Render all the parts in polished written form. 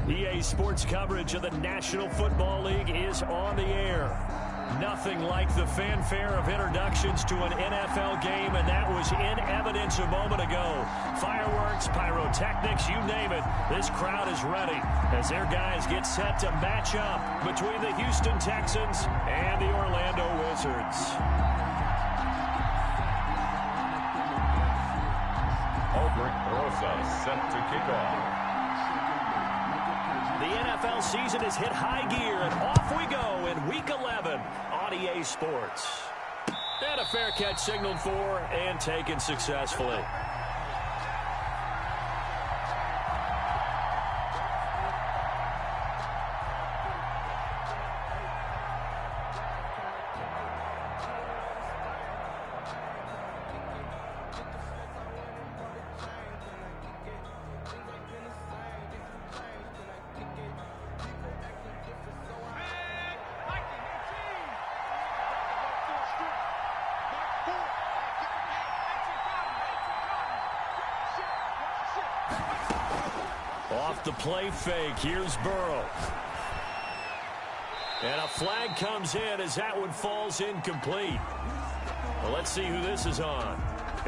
EA Sports coverage of the National Football League is on the air. Nothing like the fanfare of introductions to an NFL game, and that was in evidence a moment ago. Fireworks, pyrotechnics, you name it. This crowd is ready as their guys get set to match up between the Houston Texans and the Orlando Wizards. Albert Rosa set to kick off. The NFL season has hit high gear, and off we go in Week 11 on EA Sports. And a fair catch signaled for and taken successfully. Off the play fake, here's Burrow. And a flag comes in as that one falls incomplete. Well, let's see who this is on.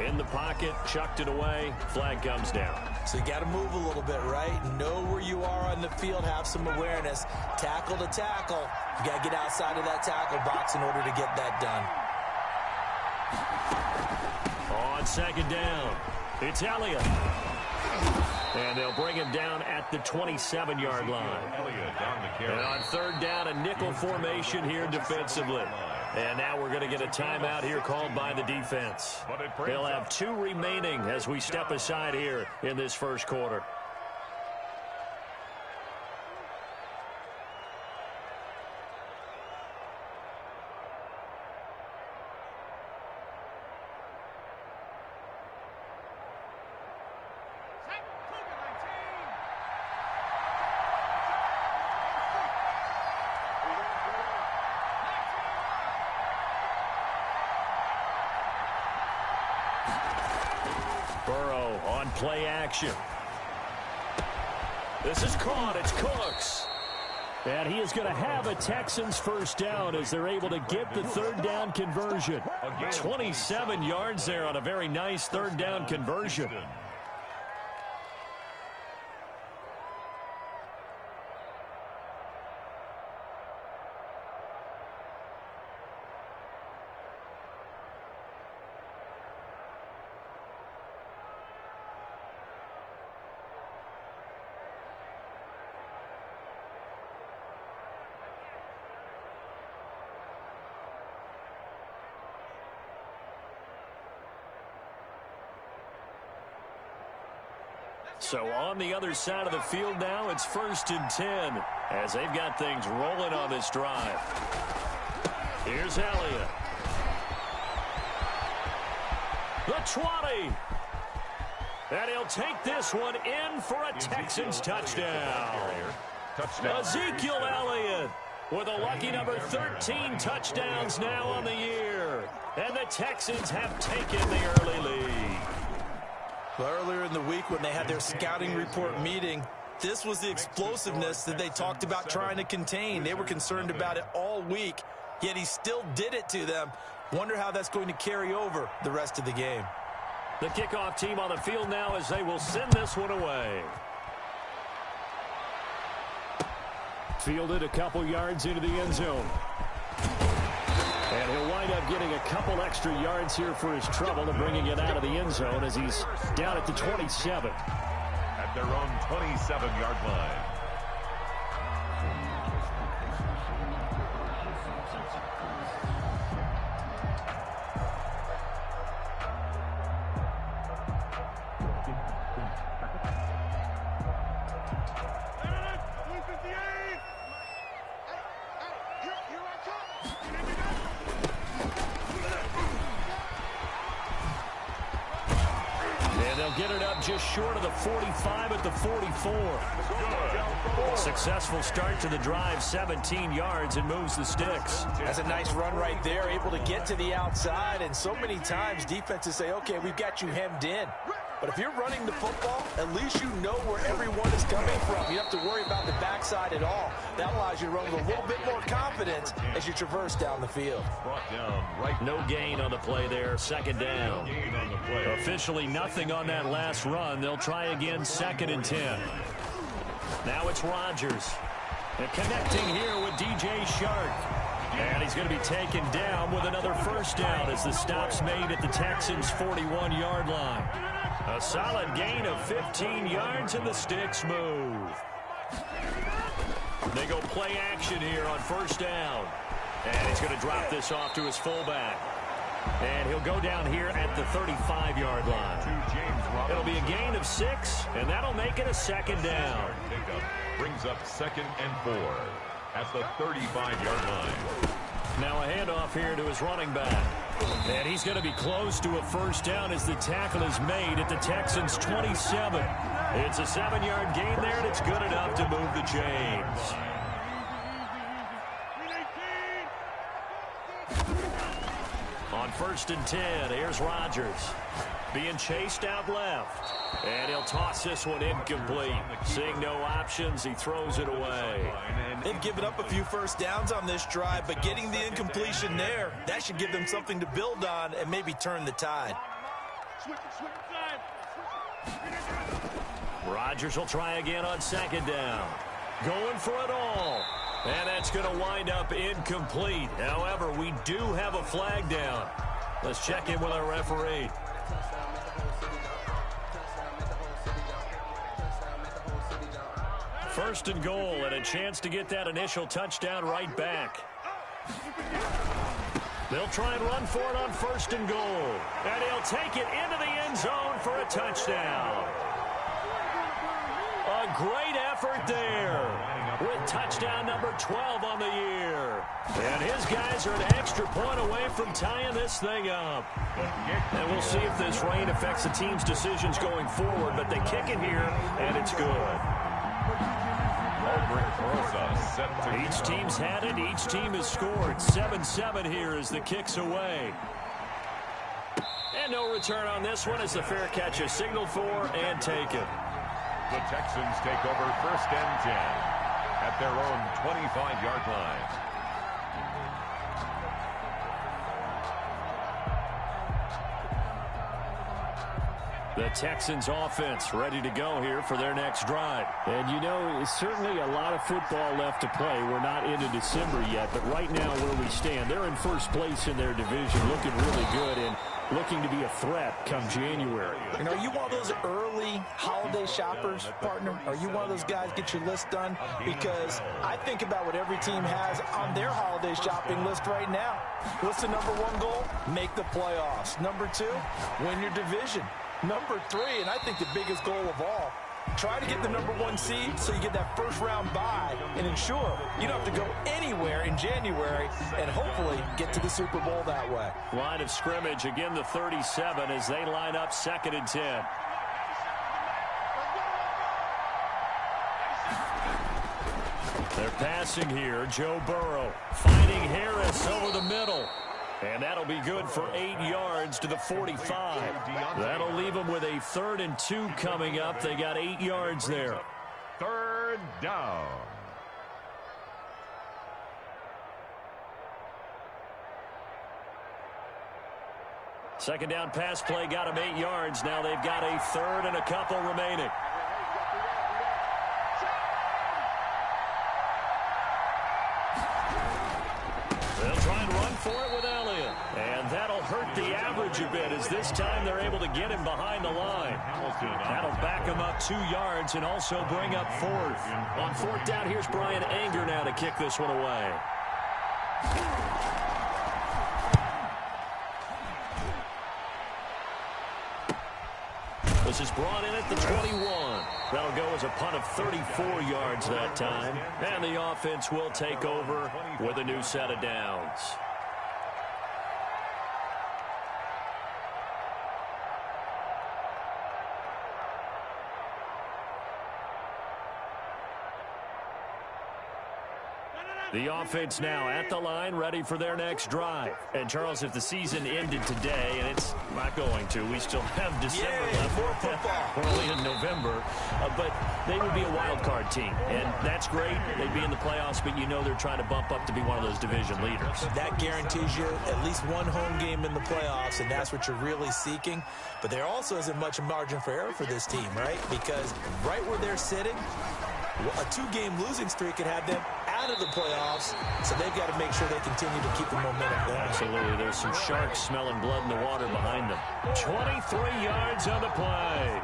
In the pocket, chucked it away, flag comes down. So you got to move a little bit, right? Know where you are on the field, have some awareness. Tackle to tackle. You got to get outside of that tackle box in order to get that done. On second down, it's Elliott. And they'll bring him down at the 27-yard line. And on third down, a nickel formation here defensively. And now we're going to get a timeout here called by the defense. They'll have 2 remaining as we step aside here in this first quarter. Burrow on play action. This is caught. It's Cooks. And he is going to have a Texans first down as they're able to get the third down conversion. 27 yards there on a very nice third down conversion. So on the other side of the field now, it's 1st and 10 as they've got things rolling on this drive. Here's Elliott. The 20. And he'll take this one in for a Texans touchdown. Ezekiel Elliott with a lucky number 13 touchdowns now on the year. And the Texans have taken the early lead. Well, earlier in the week when they had their scouting report meeting, this was the explosiveness that they talked about trying to contain. They were concerned about it all week, yet he still did it to them. Wonder how that's going to carry over the rest of the game. The kickoff team on the field now as they will send this one away. Fielded a couple yards into the end zone. And he'll wind up getting a couple extra yards here for his trouble and bringing it out of the end zone as he's down at the 27. At their own 27-yard line. Get it up just short of the 45 at the 44. Successful start to the drive, 17 yards, and moves the sticks. That's a nice run right there, able to get to the outside, and so many times defenses say, okay, we've got you hemmed in. But if you're running the football, at least you know where everyone is coming from. You don't have to worry about the backside at all. That allows you to run with a little bit more confidence as you traverse down the field. Brought down right. No gain on the play there. Second down. Officially nothing on that last run. They'll try again, 2nd and 10. Now it's Rodgers. And connecting here with DJ Shark. And he's going to be taken down with another first down as the stop's made at the Texans' 41-yard line. A solid gain of 15 yards and the sticks move. They go play action here on first down. And he's going to drop this off to his fullback. And he'll go down here at the 35-yard line. It'll be a gain of 6, and that'll make it a 2nd down. Brings up 2nd and 4 at the 35-yard line. Now a handoff here to his running back. And he's going to be close to a first down as the tackle is made at the Texans' 27. It's a 7-yard gain there, and it's good enough to move the chains. On 1st and 10, here's Rodgers. Being chased out left. And he'll toss this one incomplete. Seeing no options, he throws it away. They've given up a few first downs on this drive, but getting the incompletion there, that should give them something to build on and maybe turn the tide. Rodgers will try again on 2nd down. Going for it all. And that's going to wind up incomplete. However, we do have a flag down. Let's check in with our referee. First and goal, and a chance to get that initial touchdown right back. They'll try and run for it on 1st and goal. And he'll take it into the end zone for a touchdown. A great effort there with touchdown number 12 on the year. And his guys are an extra point away from tying this thing up. And we'll see if this rain affects the team's decisions going forward, but they kick it here, and it's good. Each team's had it. Each team has scored. 7-7 here as the kick's away. And no return on this one as the fair catch is signaled for and taken. The Texans take over 1st and 10 at their own 25-yard line. The Texans offense ready to go here for their next drive. And you know, it's certainly a lot of football left to play. We're not into December yet, but right now where we stand, they're in first place in their division, looking really good and looking to be a threat come January. You know, are you one of those early holiday shoppers, partner? Are you one of those guys get your list done? Because I think about what every team has on their holiday shopping list right now. What's the number 1 goal? Make the playoffs. Number 2, win your division. Number 3, and I think the biggest goal of all, try to get the number 1 seed so you get that first-round bye and ensure you don't have to go anywhere in January and hopefully get to the Super Bowl that way. Line of scrimmage, again the 37 as they line up 2nd and 10. They're passing here. Joe Burrow finding Harris over the middle. And that'll be good for 8 yards to the 45. That'll leave them with a 3rd and 2 coming up. They got 8 yards there. 3rd down. Second down pass play got them 8 yards. Now they've got a 3rd and a couple remaining. They'll try and run for it with Elliott. And that'll hurt the average a bit as this time they're able to get him behind the line. That'll back him up 2 yards and also bring up 4th. On 4th down, here's Brian Anger now to kick this one away. This is brought in at the 21. That'll go as a punt of 34 yards that time. And the offense will take over with a new set of downs. The offense now at the line, ready for their next drive. And, Charles, if the season ended today, and it's not going to, we still have December left. More football. We're only in November. But they would be a wild card team, and that's great. They'd be in the playoffs, but you know they're trying to bump up to be one of those division leaders. That guarantees you at least one home game in the playoffs, and that's what you're really seeking. But there also isn't much margin for error for this team, right? Because right where they're sitting, a 2-game losing streak could have them out of the playoffs, so they've got to make sure they continue to keep the momentum going. Absolutely. There's some sharks smelling blood in the water behind them. 23 yards on the play.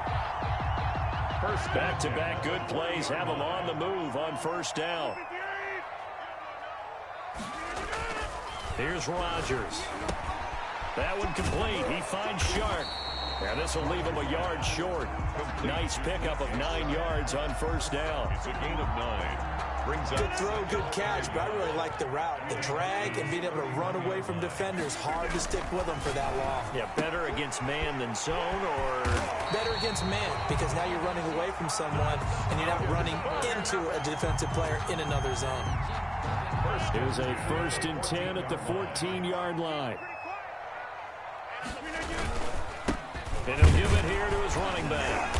First back-to-back good plays have them on the move on first down. Here's Rodgers. That one complete. He finds Shark. And this will leave him a yard short. Nice pickup of 9 yards on first down. It's a gain of 9. Good throw, good catch, but I really like the route. The drag and being able to run away from defenders, hard to stick with them for that long. Yeah, better against man than zone, or? Better against man, because now you're running away from someone and you're not running into a defensive player in another zone. Here's a 1st and 10 at the 14-yard line. And he'll give it here to his running back.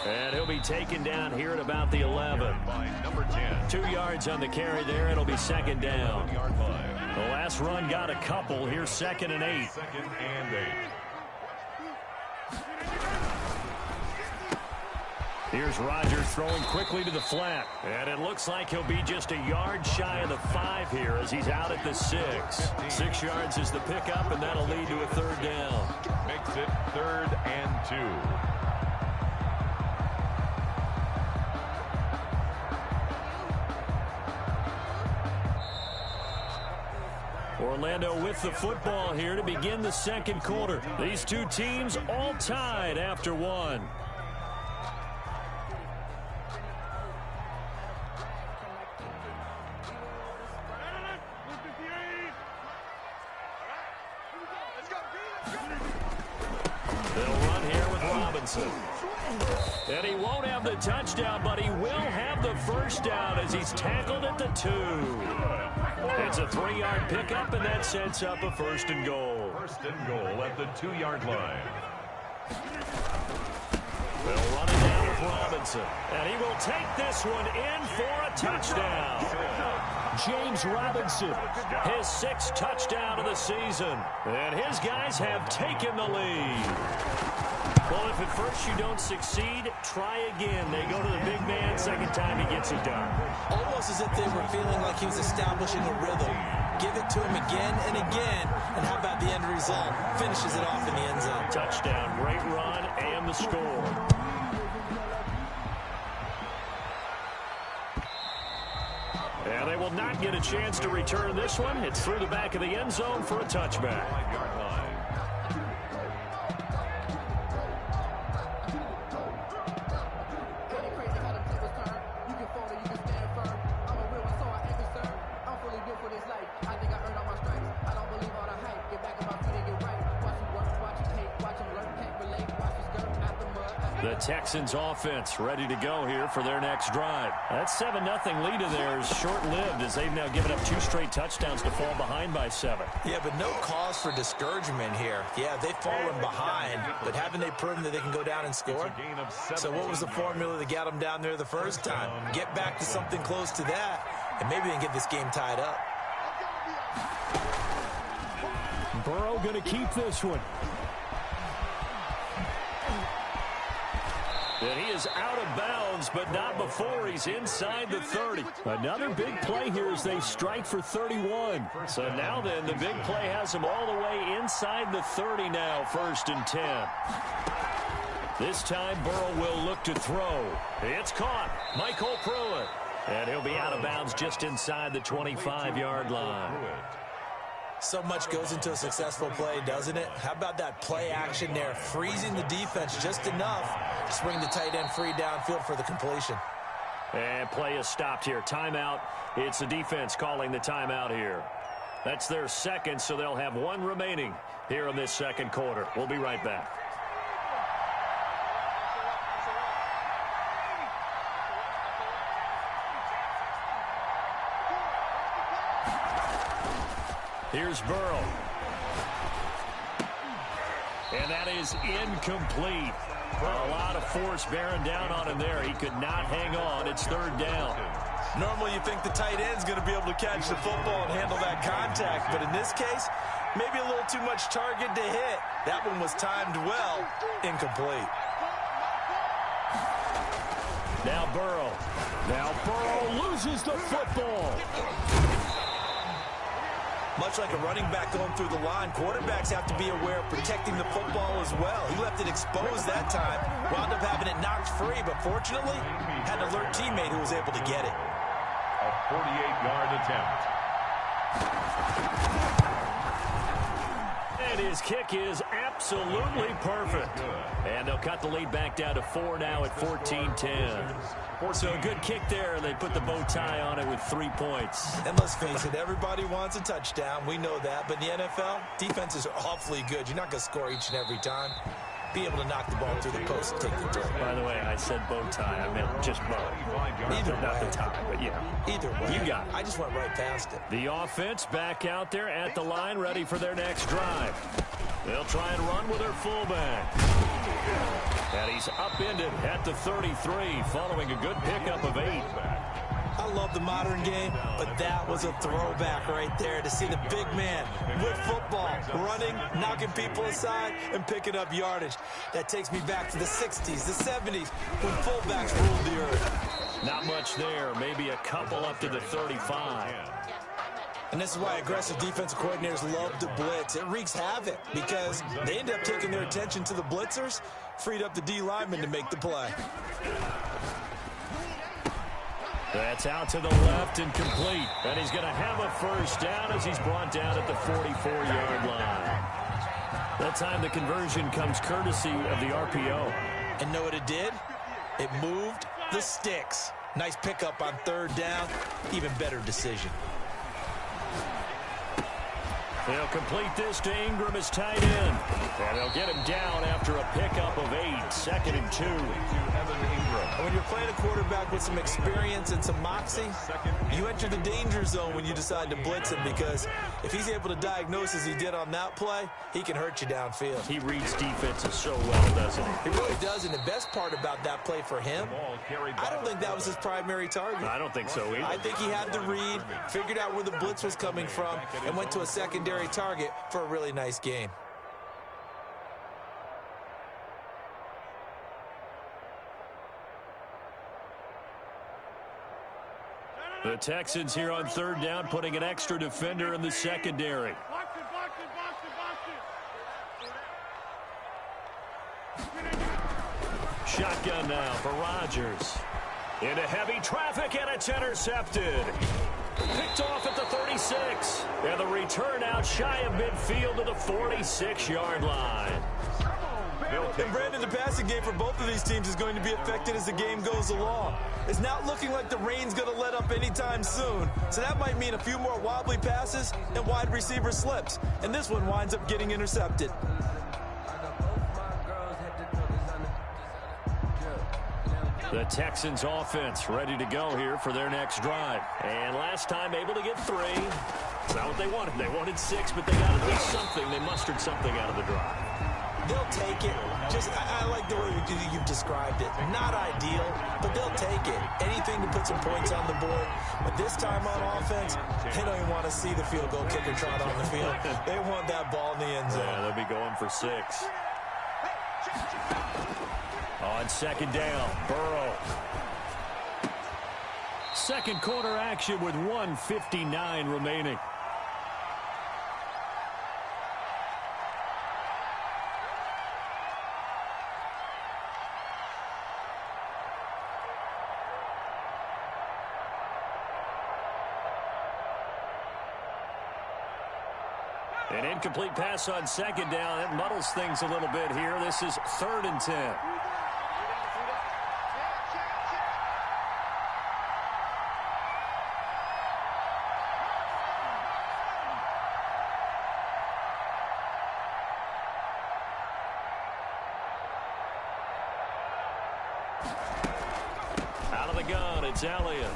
And he'll be taken down here at about the 11. By number 10. 2 yards on the carry there. It'll be second down. 1-yard line. The last run got a couple. Here's 2nd and 8. 2nd and 8. Here's Rodgers throwing quickly to the flat. And it looks like he'll be just a yard shy of the 5 here as he's out at the 6. 6 yards is the pickup, and that'll lead to a 3rd down. Makes it 3rd and 2. Orlando with the football here to begin the second quarter. These two teams all tied after one. They'll run here with Robinson. And he won't have the touchdown, but he will have the first down as he's tackled at the 2. It's a 3-yard pickup, and that sets up a 1st and goal. 1st and goal at the 2-yard line. They'll run it down with Robinson. And he will take this one in for a touchdown. James Robinson, his 6th touchdown of the season. And his guys have taken the lead. Well, if at first you don't succeed, try again. They go to the big man. Second time he gets it done. Almost as if they were feeling like he was establishing a rhythm. Give it to him again and again. And how about the end result? Finishes it off in the end zone. Touchdown, great run, and the score. And they will not get a chance to return this one. It's through the back of the end zone for a touchback. 5-yard line. The Texans offense ready to go here for their next drive. That 7-0 lead of theirs short-lived as they've now given up 2 straight touchdowns to fall behind by 7. Yeah, but no cause for discouragement here. Yeah, they've fallen behind, but haven't they proven that they can go down and score? So what was the formula that got them down there the first time? Get back to something close to that, and maybe they can get this game tied up. Burrow going to keep this one. And he is out of bounds, but not before he's inside the 30. Another big play here as they strike for 31. So now then, the big play has him all the way inside the 30 now, 1st and 10. This time, Burrow will look to throw. It's caught. Michael Pruitt. And he'll be out of bounds just inside the 25-yard line. So much goes into a successful play, doesn't it? How about that play action there, freezing the defense just enough to swing the tight end free downfield for the completion. And play is stopped here. Timeout. It's the defense calling the timeout here. That's their 2nd, so they'll have 1 remaining here in this second quarter. We'll be right back. Here's Burrow. And that is incomplete. A lot of force bearing down on him there. He could not hang on. It's third down. Normally you think the tight end's going to be able to catch the football and handle that contact, but in this case, maybe a little too much target to hit. That one was timed well. Incomplete. Now Burrow. Now Burrow loses the football. Much like a running back going through the line, quarterbacks have to be aware of protecting the football as well. He left it exposed that time, wound up having it knocked free, but fortunately, had an alert teammate who was able to get it. A 48-yard attempt. And his kick is absolutely perfect. And they'll cut the lead back down to 4 now at 14-10. So a good kick there. They put the bow tie on it with 3 points. And let's face it, everybody wants a touchdown. We know that. But in the NFL, defenses are awfully good. You're not going to score each and every time. Be able to knock the ball through the post and take the throw. By the way, I said bow tie. I meant just bow. Either way. Not the tie, but yeah. Either way. You got it. I just went right past it. The offense back out there at the line, ready for their next drive. They'll try and run with their fullback. And he's upended at the 33, following a good pickup of 8. I love the modern game, but that was a throwback right there to see the big man with football, running, knocking people aside, and picking up yardage. That takes me back to the 60s, the 70s, when fullbacks ruled the earth. Not much there, maybe a couple up to the 35. And this is why aggressive defensive coordinators love to blitz. It wreaks havoc because they end up taking their attention to the blitzers, freed up the D lineman to make the play. That's out to the left and complete. And he's going to have a first down as he's brought down at the 44-yard line. That time the conversion comes courtesy of the RPO. And know what it did? It moved the sticks. Nice pickup on third down. Even better decision. They'll complete this to Ingram as tight end. And they'll get him down after a pickup of 8, 2nd and 2. When you're playing a quarterback with some experience and some moxie, you enter the danger zone when you decide to blitz him, because if he's able to diagnose as he did on that play, he can hurt you downfield. He reads defenses so well, doesn't he? He really does, and the best part about that play for him, I don't think that was his primary target. I don't think so either. I think he had the read, figured out where the blitz was coming from, and went to a secondary target for a really nice game. The Texans here on third down, putting an extra defender in the secondary. Shotgun now for Rodgers. Into heavy traffic, and it's intercepted. Picked off at the 36. And the return out shy of midfield to the 46-yard line. And Brandon, the passing game for both of these teams is going to be affected as the game goes along. It's not looking like the rain's going to let up anytime soon. So that might mean a few more wobbly passes and wide receiver slips. And this one winds up getting intercepted. The Texans offense ready to go here for their next drive. And last time able to get 3. It's not what they wanted. They wanted 6, but they got to do something. They mustered something out of the drive. They'll take it. I like the way you've described it. Not ideal, but they'll take it. Anything to put some points on the board. But this time on offense, they don't even want to see the field goal kicker trot on the field. They want that ball in the end zone. Yeah, they'll be going for 6. On second down, Burrow. Second quarter action with 1:59 remaining. An incomplete pass on second down. It muddles things a little bit here. This is 3rd and 10. Out of the gun, it's Elliott.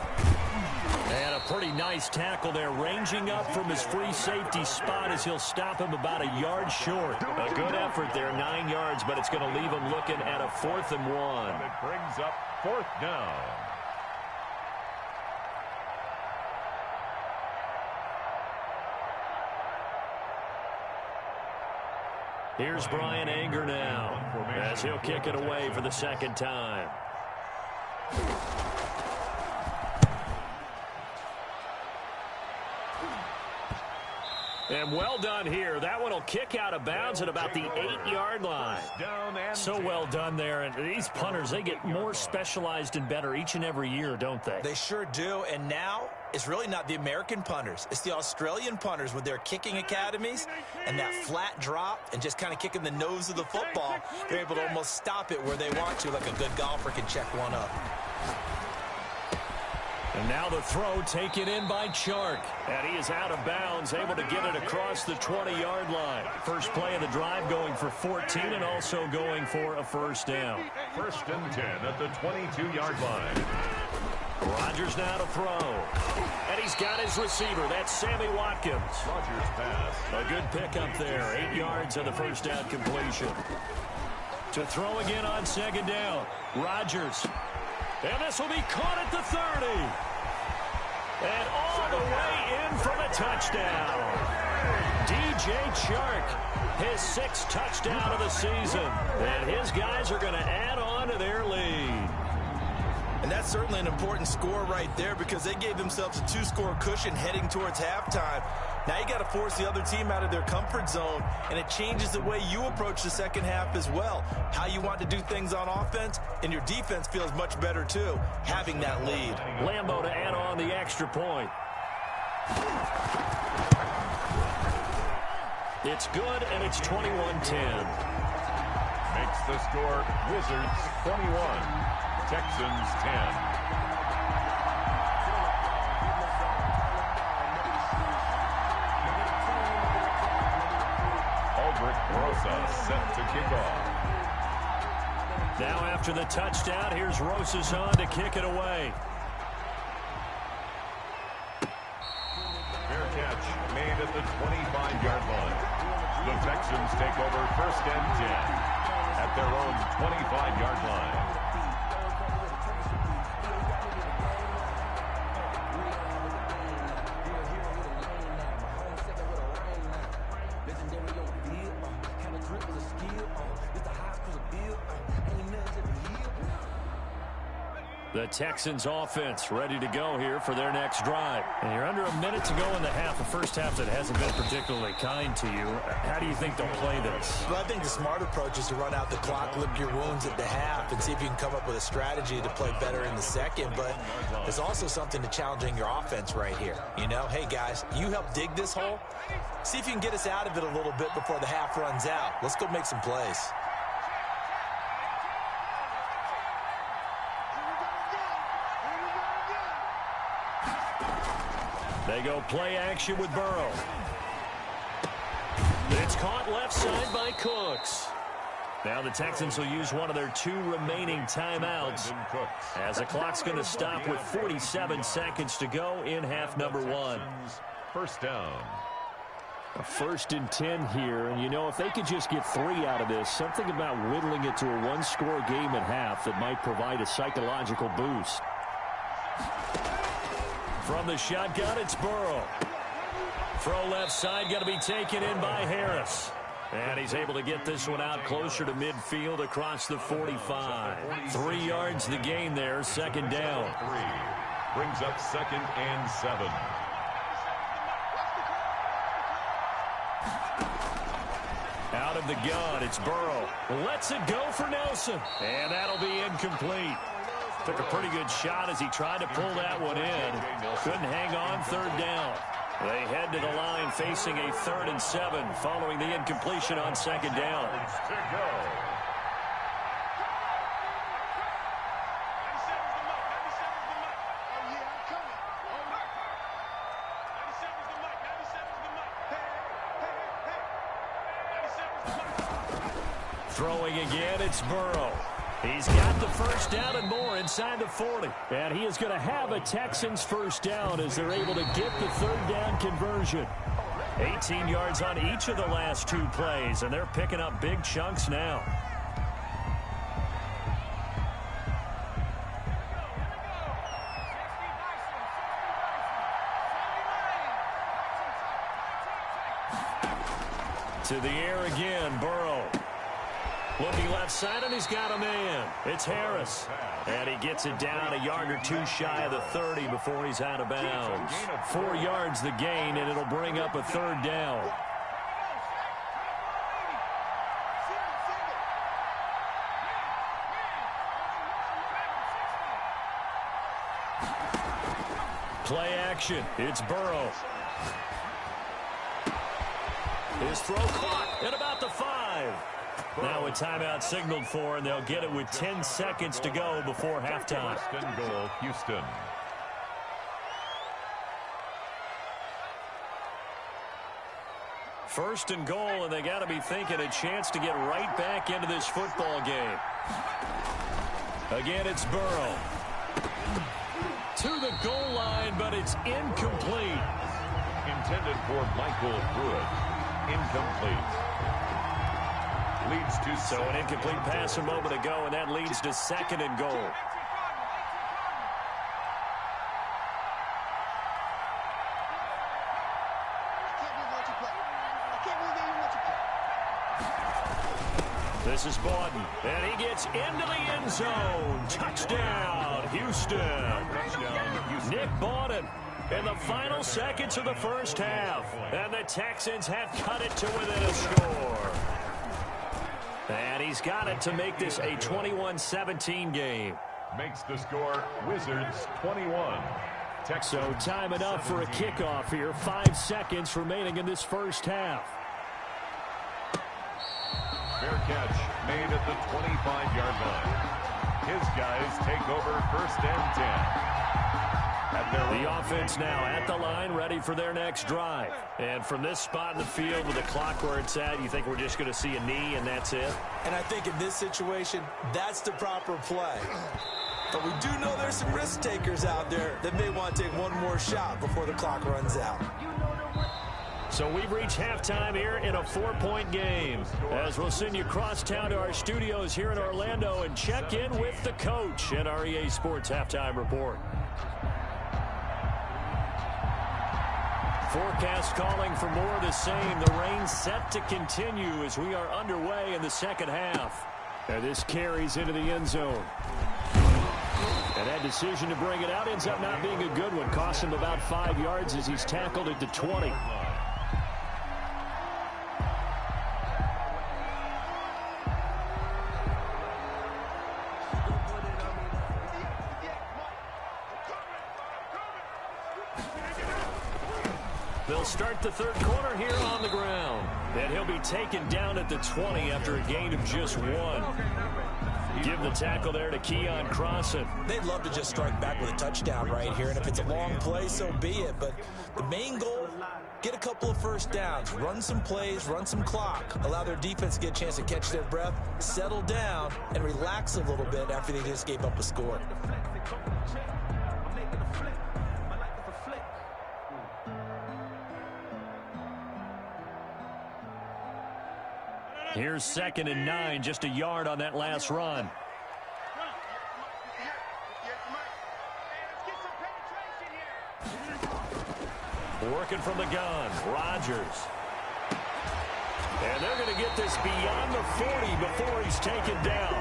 And a pretty nice tackle there, ranging up from his free safety spot as he'll stop him about a yard short. A good effort there, 9 yards, but it's going to leave him looking at a 4th and 1. And it brings up 4th down. Here's Brian Anger now as he'll kick it away for the 2nd time. And well done here. That one will kick out of bounds at about the 8-yard line. So well done there. And these punters, they get more specialized and better each and every year, don't they? They sure do. And now it's really not the American punters. It's the Australian punters with their kicking academies and that flat drop and just kind of kicking the nose of the football. They're able to almost stop it where they want to, like a good golfer can check one up. And now the throw taken in by Chark. And he is out of bounds, able to get it across the 20-yard line. First play of the drive going for 14 and also going for a 1st down. 1st and 10 at the 22-yard line. Rodgers now to throw. And he's got his receiver. That's Sammy Watkins. Rodgers pass. A good pickup there. 8 yards on the 1st down completion. To throw again on 2nd down. Rodgers. And this will be caught at the 30. And all the way in for the touchdown. DJ Chark, his 6th touchdown of the season. And his guys are going to add on to their lead. And that's certainly an important score right there because they gave themselves a 2-score cushion heading towards halftime. Now you got to force the other team out of their comfort zone, and it changes the way you approach the 2nd half as well. How you want to do things on offense, and your defense feels much better too, having that lead. Lambeau to add on the extra point. It's good, and it's 21-10. Makes the score Wizards 21, Texans 10. Rosa set to kick off. Now after the touchdown, here's Rosas on to kick it away. Fair catch made at the 25-yard line. The Texans take over 1st and 10 at their own 25-yard line. The Texans offense ready to go here for their next drive. And you're under a minute to go in the half, a 1st half that hasn't been particularly kind to you. How do you think they'll play this? Well, I think the smart approach is to run out the clock, lick your wounds at the half, and see if you can come up with a strategy to play better in the 2nd. But there's also something to challenging your offense right here. You know, hey, guys, you help dig this hole. See if you can get us out of it a little bit before the half runs out. Let's go make some plays. They go play action with Burrow. It's caught left side by Cooks. Now the Texans will use one of their 2 remaining timeouts as the clock's going to stop with 47 seconds to go in half number 1. 1st down. A 1st and 10 here, and you know, if they could just get 3 out of this, something about whittling it to a 1-score game at half that might provide a psychological boost. From the shotgun, it's Burrow. Throw left side, got to be taken in by Harris. And he's able to get this one out closer to midfield across the 45. 3 yards the gain there, 2nd down. 3 brings up 2nd and 7. Out of the gun, it's Burrow. Lets it go for Nelson. And that'll be incomplete. Took a pretty good shot as he tried to pull that one in. Couldn't hang on, 3rd down. They head to the line facing a 3rd and 7 following the incompletion on 2nd down. Throwing again, it's Burrow. He's got the first down and more inside the 40. And he is going to have a Texans first down as they're able to get the third down conversion. 18 yards on each of the last 2 plays, and they're picking up big chunks now. To the air again, Burrow. Looking left side, and he's got a man. It's Harris. And he gets it down a yard or 2 shy of the 30 before he's out of bounds. 4 yards the gain, and it'll bring up a third down. Play action. It's Burrow. His throw caught at about the 5. Now a timeout signaled for, and they'll get it with 10 seconds to go before halftime. First and goal, Houston. First and goal, and they got to be thinking a chance to get right back into this football game. Again, it's Burrow. To the goal line, but it's incomplete. Intended for Michael Pruitt. Incomplete. Leads to so an incomplete pass a moment ago, and that leads to second and goal. This is Bawden, and he gets into the end zone. Touchdown, Houston. Nick Bawden in the final seconds of the first half. And the Texans have cut it to within a score. And he's got it to make this a 21-17 game. Makes the score Wizards 21. So time enough for a kickoff here. 5 seconds remaining in this first half. Fair catch made at the 25-yard line. His guys take over first and 10. The offense now at the line, ready for their next drive. And from this spot in the field with the clock where it's at, you think we're just going to see a knee and that's it? And I think in this situation, that's the proper play. But we do know there's some risk takers out there that may want to take one more shot before the clock runs out. So we've reached halftime here in a 4-point game. As we'll send you across town to our studios here in Orlando and check in with the coach at our EA Sports Halftime Report. Forecast calling for more of the same. The rain set to continue as we are underway in the second half. And this carries into the end zone. And that decision to bring it out ends up not being a good one. Cost him about 5 yards as he's tackled at the 20. They'll start the third quarter here on the ground. And he'll be taken down at the 20 after a gain of just 1. Give the tackle there to Keon Crossan. They'd love to just strike back with a touchdown right here. And if it's a long play, so be it. But the main goal, get a couple of first downs. Run some plays, run some clock. Allow their defense to get a chance to catch their breath, settle down, and relax a little bit after they just gave up a score. Here's 2nd and 9, just a yard on that last run. Working from the gun, Rodgers. And they're going to get this beyond the 40 before he's taken down.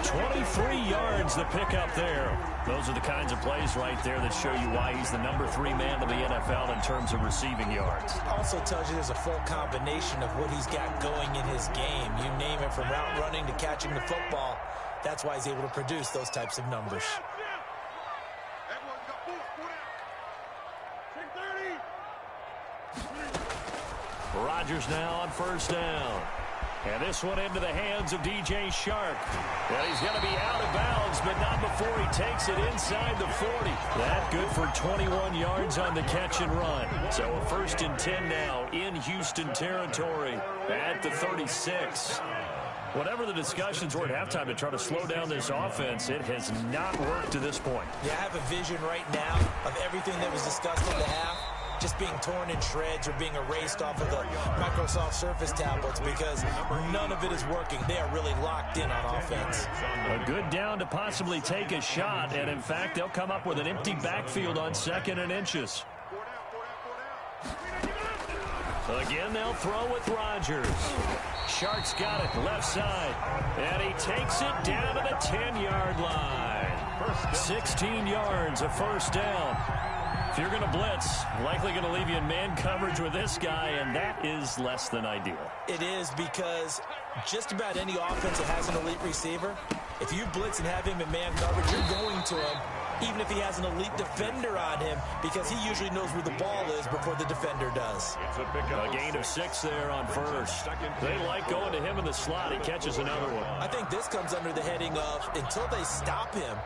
23 yards the pickup there. Those are the kinds of plays right there that show you why he's the number 3 man of the NFL in terms of receiving yards. Also tells you there's a full combination of what he's got going in his game. You name it, from route running to catching the football. That's why he's able to produce those types of numbers. Rodgers now on first down. And this one into the hands of DJ Shark. And he's going to be out of bounds, but not before he takes it inside the 40. That good for 21 yards on the catch and run. So a 1st and 10 now in Houston territory at the 36. Whatever the discussions were at halftime to try to slow down this offense, it has not worked to this point. Yeah, I have a vision right now of everything that was discussed in the half just being torn in shreds or being erased off of the Microsoft Surface tablets because none of it is working. They are really locked in on offense. A good down to possibly take a shot, and in fact, they'll come up with an empty backfield on 2nd and inches. Again, they'll throw with Rodgers. Sharks got it left side, and he takes it down to the 10-yard line. 16 yards, a first down. If you're going to blitz, likely going to leave you in man coverage with this guy, and that is less than ideal. It is because just about any offense that has an elite receiver, if you blitz and have him in man coverage, you're going to him, even if he has an elite defender on him, because he usually knows where the ball is before the defender does. A gain of 6 there on first. They like going to him in the slot. He catches another one. I think this comes under the heading of, until they stop him,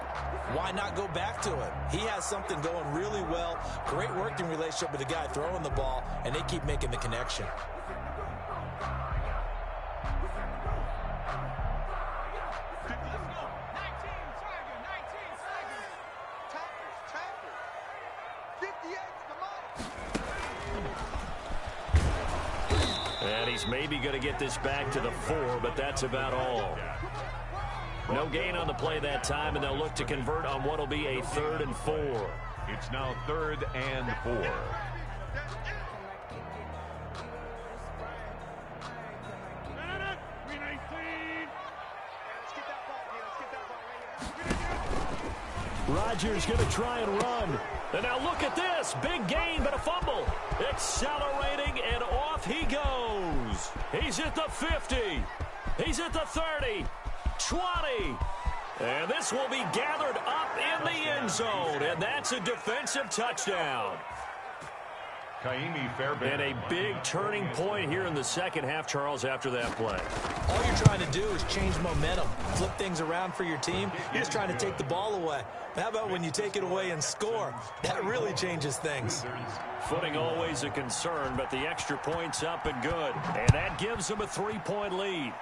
why not go back to him? He has something going really well. Great working relationship with the guy throwing the ball, and they keep making the connection. And he's maybe going to get this back to the 4, but that's about all. No gain on the play that time, and they'll look to convert on what will be a 3rd and 4. It's now 3rd and 4. Rodgers going to try and run. And now look at this. Big gain, but a fumble. Accelerating, and off he goes. He's at the 50. He's at the 30. 20. And this will be gathered up in the end zone. And that's a defensive touchdown. And a big turning point here in the second half, Charles, after that play. All you're trying to do is change momentum, flip things around for your team. You're just trying to take the ball away. But how about when you take it away and score? That really changes things. Footing always a concern, but the extra point's up and good. And that gives them a 3-point lead.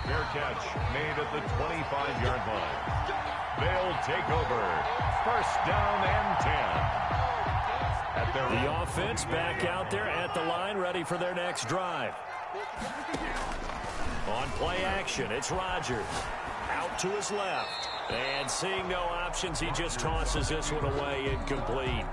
Fair catch made at the 25-yard line. They'll take over. First down and 10. The offense back out there at the line, ready for their next drive. On play action, it's Rodgers. Out to his left. And seeing no options, he just tosses this one away, incomplete.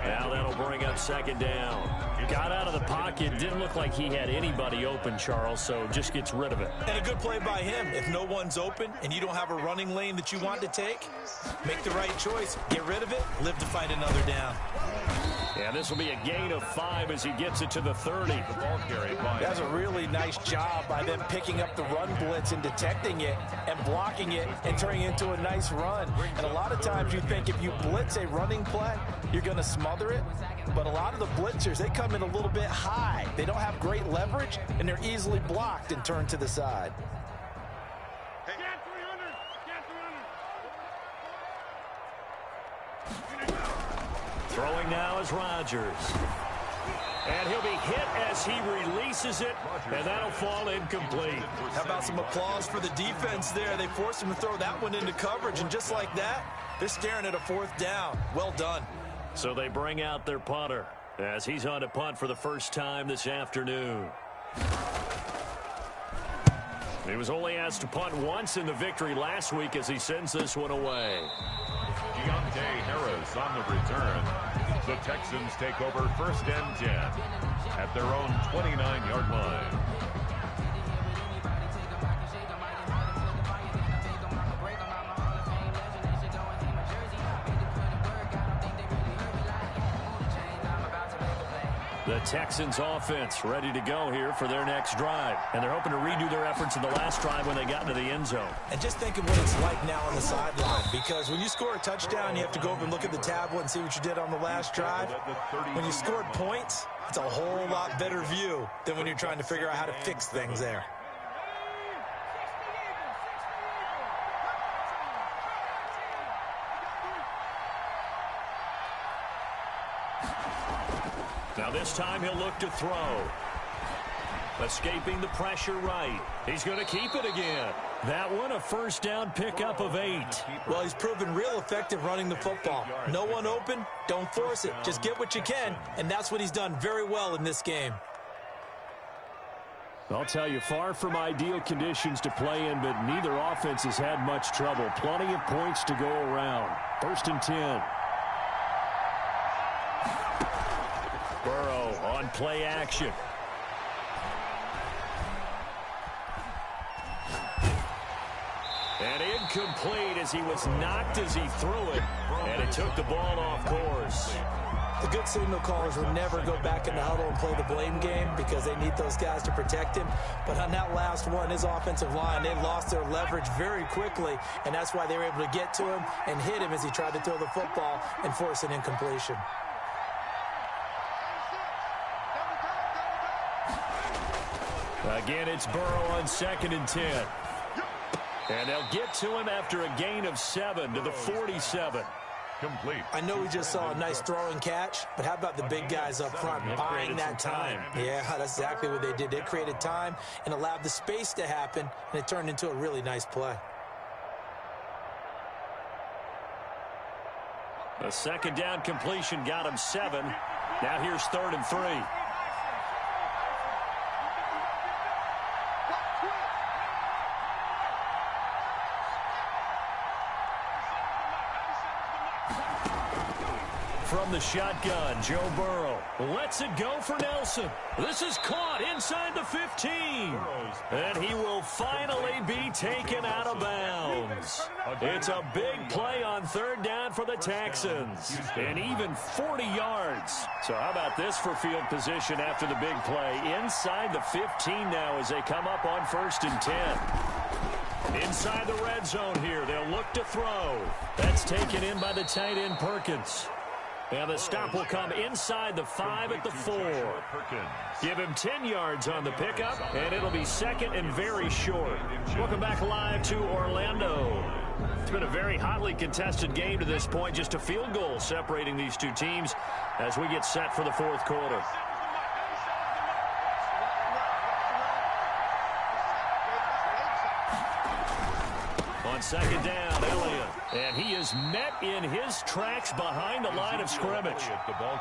Now that'll bring up 2nd down. Got out of the pocket, didn't look like he had anybody open, Charles, so just gets rid of it. And a good play by him. If no one's open and you don't have a running lane that you want to take, make the right choice. Get rid of it, live to fight another down. Yeah, this will be a gain of 5 as he gets it to the 30. The ball carried by. That's a really nice job by them picking up the run blitz and detecting it and blocking it and turning it into a nice run. And a lot of times you think if you blitz a running play, you're going to smother it. But a lot of the blitzers, they come in a little bit high. They don't have great leverage, and they're easily blocked and turned to the side. Throwing now is Rodgers. And he'll be hit as he releases it, and that'll fall incomplete. How about some applause for the defense there? They forced him to throw that one into coverage, and just like that, they're staring at a 4th down. Well done. So they bring out their punter as he's on to punt for the first time this afternoon. He was only asked to punt once in the victory last week as he sends this one away. Deontay Harris on the return. The Texans take over 1st and 10 at their own 29-yard line. The Texans offense ready to go here for their next drive. And they're hoping to redo their efforts in the last drive when they got into the end zone. And just think of what it's like now on the sideline, because when you score a touchdown, you have to go over and look at the tablet and see what you did on the last drive. When you scored points, it's a whole lot better view than when you're trying to figure out how to fix things there. Now this time he'll look to throw. Escaping the pressure right. He's going to keep it again. That one a first down pickup of 8. Well, he's proven real effective running the football. No one open, don't force it. Just get what you can, and that's what he's done very well in this game. I'll tell you, far from ideal conditions to play in, but neither offense has had much trouble. Plenty of points to go around. 1st and 10. Burrow on play action. And incomplete as he was knocked as he threw it, and it took the ball off course. The good signal callers will never go back in the huddle and play the blame game because they need those guys to protect him. But on that last one, his offensive line, they lost their leverage very quickly, and that's why they were able to get to him and hit him as he tried to throw the football and force an incompletion. Again, it's Burrow on 2nd and 10. And they'll get to him after a gain of 7 to the 47. Complete. I know we just saw a nice throw and catch, but how about the big guys up front buying that time? Yeah, that's exactly what they did. They created time and allowed the space to happen, and it turned into a really nice play. A 2nd down completion got him 7. Now here's 3rd and 3. From the shotgun, Joe Burrow lets it go for Nelson. This is caught inside the 15. And he will finally be taken out of bounds. It's a big play on 3rd down for the Texans. And even 40 yards. So how about this for field position after the big play? Inside the 15 now as they come up on 1st and 10. Inside the red zone here. They'll look to throw. That's taken in by the tight end Perkins. And the stop will come inside the 5 at the 4. Give him 10 yards on the pickup, and it'll be 2nd and very short. Welcome back live to Orlando. It's been a very hotly contested game to this point. Just a field goal separating these two teams as we get set for the 4th quarter. On 2nd down, Elliott. And he is met in his tracks behind the line of scrimmage.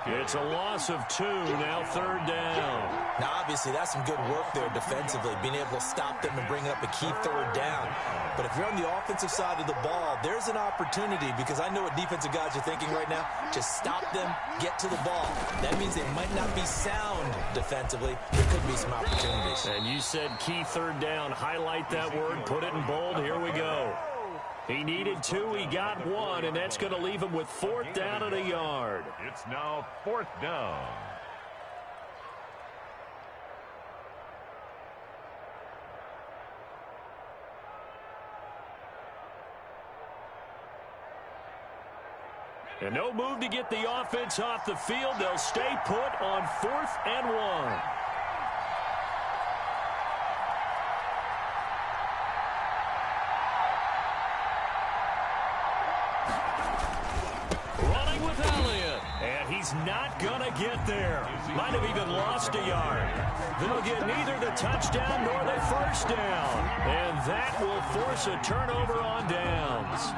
It's a loss of 2, now 3rd down. Now, obviously, that's some good work there defensively, being able to stop them and bring up a key 3rd down. But if you're on the offensive side of the ball, there's an opportunity because I know what defensive guys are thinking right now. Just stop them, get to the ball. That means they might not be sound defensively. There could be some opportunities. And you said key 3rd down. Highlight that word. Put it in bold. Here we go. He needed 2, he got 1, and that's going to leave him with 4th down and a yard. It's now 4th down. And no move to get the offense off the field. They'll stay put on 4th and 1. He's not going to get there. Might have even lost a yard. They'll get neither the touchdown nor the 1st down. And that will force a turnover on downs.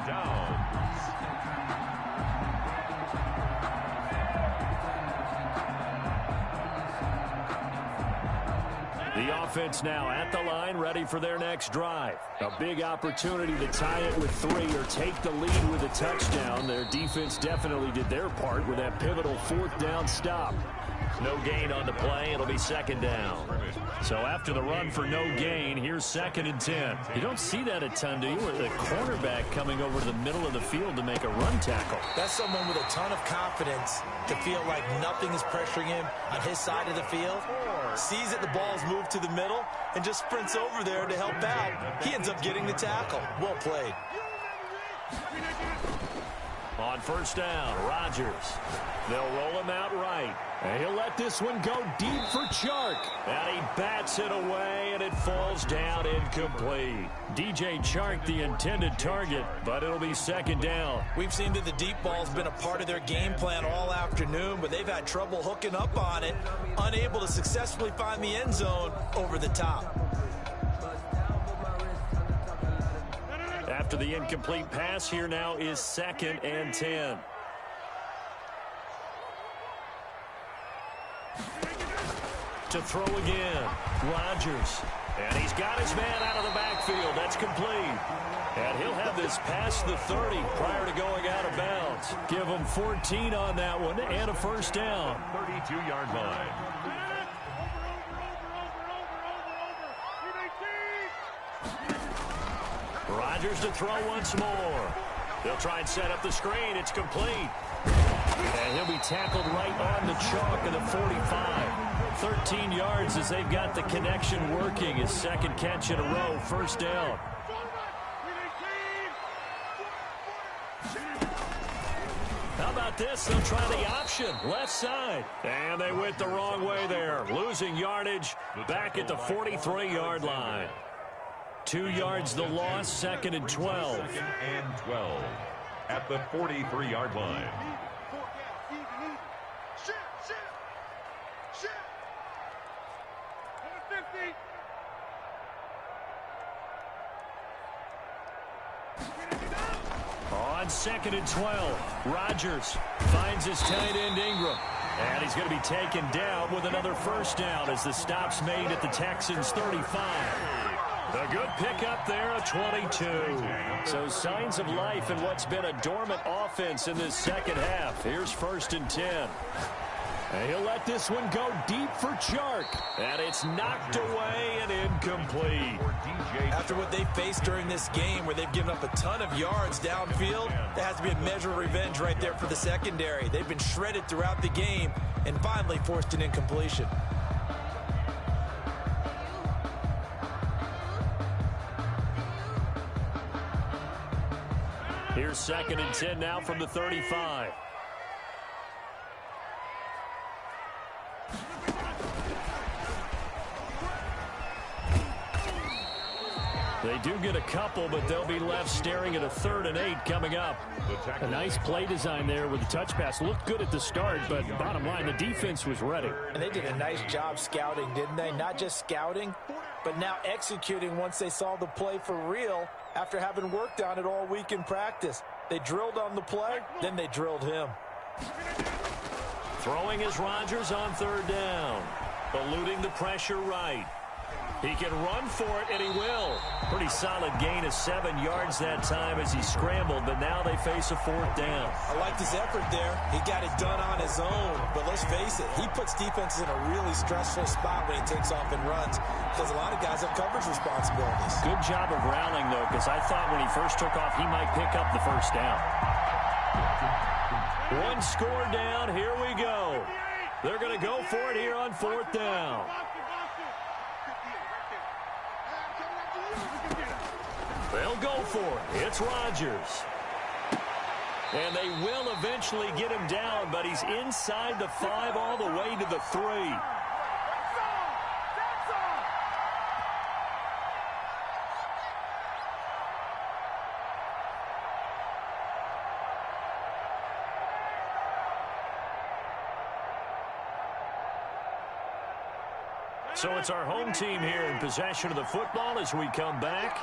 The offense now at the line, ready for their next drive. A big opportunity to tie it with 3 or take the lead with a touchdown. Their defense definitely did their part with that pivotal 4th down stop. No gain on the play. It'll be 2nd down. So after the run for no gain, here's 2nd and 10. You don't see that a ton, do you? With the cornerback coming over to the middle of the field to make a run tackle. That's someone with a ton of confidence to feel like nothing is pressuring him on his side of the field. Sees that the ball's moved to the middle and just sprints over there to help out. He ends up getting the tackle. Well played. On first down, Rodgers. They'll roll him out right. And he'll let this one go deep for Chark. And he bats it away, and it falls down incomplete. DJ Chark, the intended target, but it'll be second down. We've seen that the deep ball's been a part of their game plan all afternoon, but they've had trouble hooking up on it, unable to successfully find the end zone over the top. After the incomplete pass, here now is 2nd and 10. To throw again, Rodgers. And he's got his man out of the backfield. That's complete. And he'll have this past the 30 prior to going out of bounds. Give him 14 on that one and a first down. 32-yard line. Rodgers to throw once more. They'll try and set up the screen. It's complete. And he'll be tackled right on the chalk of the 45. 13 yards as they've got the connection working. His second catch in a row, first down. How about this? They'll try the option, left side. And they went the wrong way there. Losing yardage back at the 43-yard line. 2 yards the loss, 2nd and 12. 2nd and 12 at the 43-yard line. On 2nd and 12, Rodgers finds his tight end Ingram. And he's going to be taken down with another first down as the stop's made at the Texans' 35. A good pickup there, a 22. So signs of life in what's been a dormant offense in this second half. Here's 1st and 10. And he'll let this one go deep for Chark. And it's knocked away and incomplete. After what they faced during this game where they've given up a ton of yards downfield, there has to be a measure of revenge right there for the secondary. They've been shredded throughout the game and finally forced an incompletion. Here's 2nd and 10 now from the 35. They do get a couple, but they'll be left staring at a 3rd and 8 coming up. A nice play design there with the touch pass. Looked good at the start, but bottom line, the defense was ready. And they did a nice job scouting, didn't they? Not just scouting, but now executing once they saw the play for real after having worked on it all week in practice. They drilled on the play, then they drilled him. Throwing is Rodgers on 3rd down. Eluding the pressure right. He can run for it, and he will. Pretty solid gain of 7 yards that time as he scrambled, but now they face a 4th down. I liked his effort there. He got it done on his own, but let's face it, he puts defenses in a really stressful spot when he takes off and runs because a lot of guys have coverage responsibilities. Good job of rallying, though, because I thought when he first took off, he might pick up the first down. One score down. Here we go. They're going to go for it here on 4th down. They'll go for it. It's Rodgers. And they will eventually get him down, but he's inside the 5 all the way to the 3. So it's our home team here in possession of the football as we come back.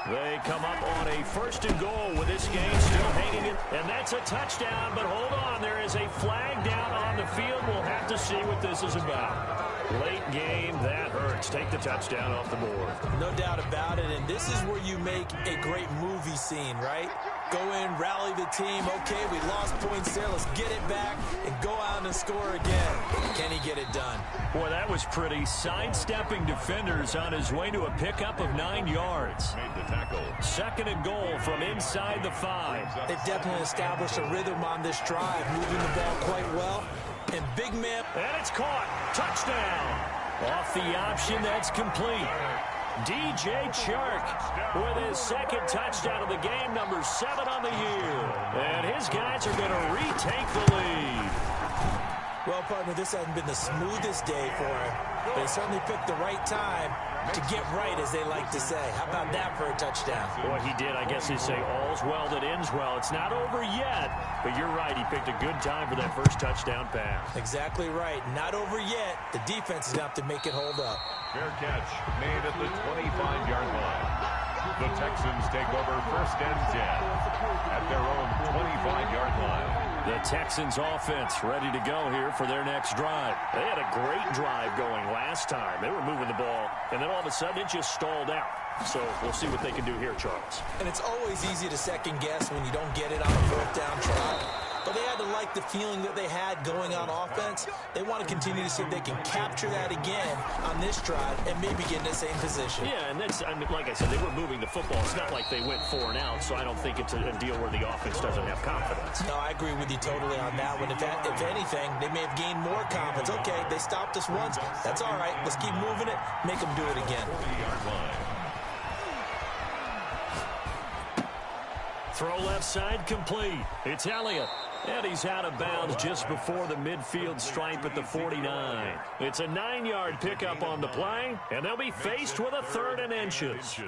They come up on a 1st and goal with this game still hanging in. And that's a touchdown, but hold on. There is a flag down on the field. We'll have to see what this is about. Late game, that hurts. Take the touchdown off the board. No doubt about it, and this is where you make a great movie scene, right? Go in, rally the team. Okay, we lost points there. Let's get it back and go out and score again. Can he get it done? Boy, that was pretty. Sidestepping defenders on his way to a pickup of 9 yards. Made the tackle. 2nd and goal from inside the 5. They've definitely established a rhythm on this drive, moving the ball quite well. And big man. And it's caught. Touchdown. Off the option, that's complete. DJ Chark with his second touchdown of the game, number 7 on the year. And his guys are going to retake the lead. Well, partner, this hasn't been the smoothest day for him. They certainly picked the right time to get right, as they like to say. How about that for a touchdown? Boy, he did. I guess they say all's well that ends well. It's not over yet, but you're right. He picked a good time for that first touchdown pass. Exactly right. Not over yet. The defense is going to have to make it hold up. Fair catch made at the 25-yard line. The Texans take over first and 10 at their own 25-yard line. The Texans offense ready to go here for their next drive. They had a great drive going last time. They were moving the ball, and then all of a sudden it just stalled out. So we'll see what they can do here, Charles. And it's always easy to second guess when you don't get it on a fourth down try. But they had to like the feeling that they had going on offense. They want to continue to see if they can capture that again on this drive and maybe get in the same position. Yeah, and that's, I mean, like I said, they were moving the football. It's not like they went 4 and out, so I don't think it's a deal where the offense doesn't have confidence. No, I agree with you totally on that one. If anything, they may have gained more confidence. Okay, they stopped us once. That's all right. Let's keep moving it. Make them do it again. 40-yard line. Throw left side complete. It's Elliott. And he's out of bounds just before the midfield stripe at the 49. It's a 9-yard pickup on the play, and they'll be faced with a 3rd and inches.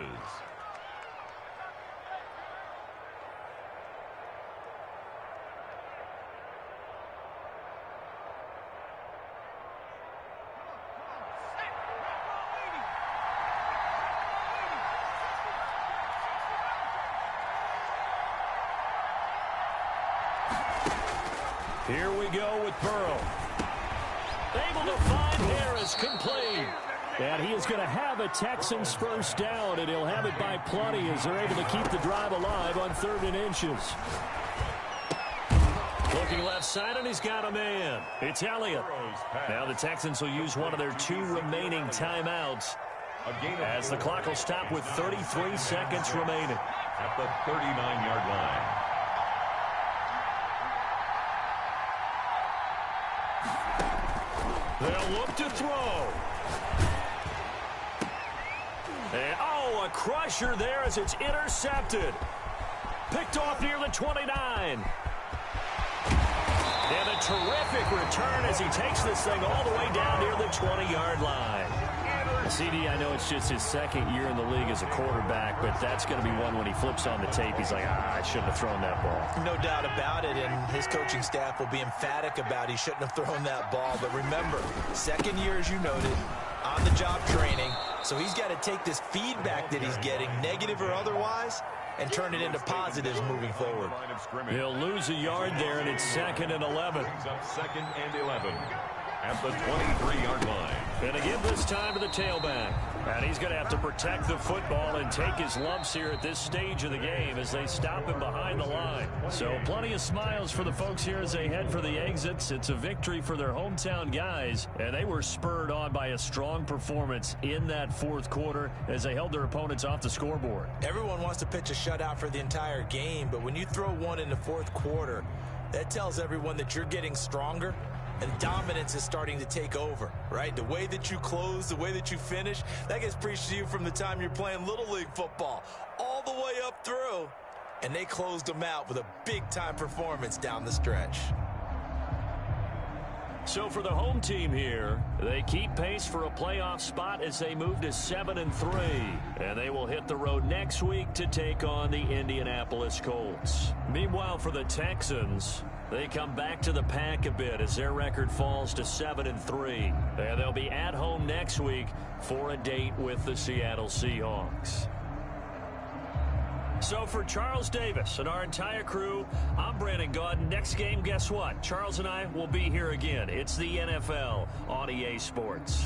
Here we go with Burrow. Able to find Harris, complete. And he is going to have a Texans first down, and he'll have it by plenty as they're able to keep the drive alive on 3rd and inches. Looking left side, and he's got a man. It's Elliott. Now the Texans will use one of their 2 remaining timeouts as the clock will stop with 33 seconds remaining. At the 39-yard line. They'll look to throw. And, a crusher there as it's intercepted. Picked off near the 29. And a terrific return as he takes this thing all the way down near the 20-yard line. CD, I know it's just his 2nd year in the league as a quarterback, but that's going to be one when he flips on the tape. He's like, I shouldn't have thrown that ball. No doubt about it, and his coaching staff will be emphatic about he shouldn't have thrown that ball. But remember, 2nd year, as you noted, on-the-job training, so he's got to take this feedback that he's getting, negative or otherwise, and turn it into positives moving forward. He'll lose a yard there, and it's 2nd and 11. Brings up 2nd and 11 at the 23-yard line. And to give this time to the tailback. And he's going to have to protect the football and take his lumps here at this stage of the game as they stop him behind the line. So plenty of smiles for the folks here as they head for the exits. It's a victory for their hometown guys, and they were spurred on by a strong performance in that 4th quarter as they held their opponents off the scoreboard. Everyone wants to pitch a shutout for the entire game, but when you throw one in the 4th quarter, that tells everyone that you're getting stronger. And dominance is starting to take over, right? The way that you close, the way that you finish, that gets preached to you from the time you're playing Little League football all the way up through. And they closed them out with a big-time performance down the stretch. So for the home team here, they keep pace for a playoff spot as they move to 7-3. And they will hit the road next week to take on the Indianapolis Colts. Meanwhile, for the Texans, they come back to the pack a bit as their record falls to 7-3. And they'll be at home next week for a date with the Seattle Seahawks. So for Charles Davis and our entire crew, I'm Brandon Gaudin. Next game, guess what? Charles and I will be here again. It's the NFL on EA Sports.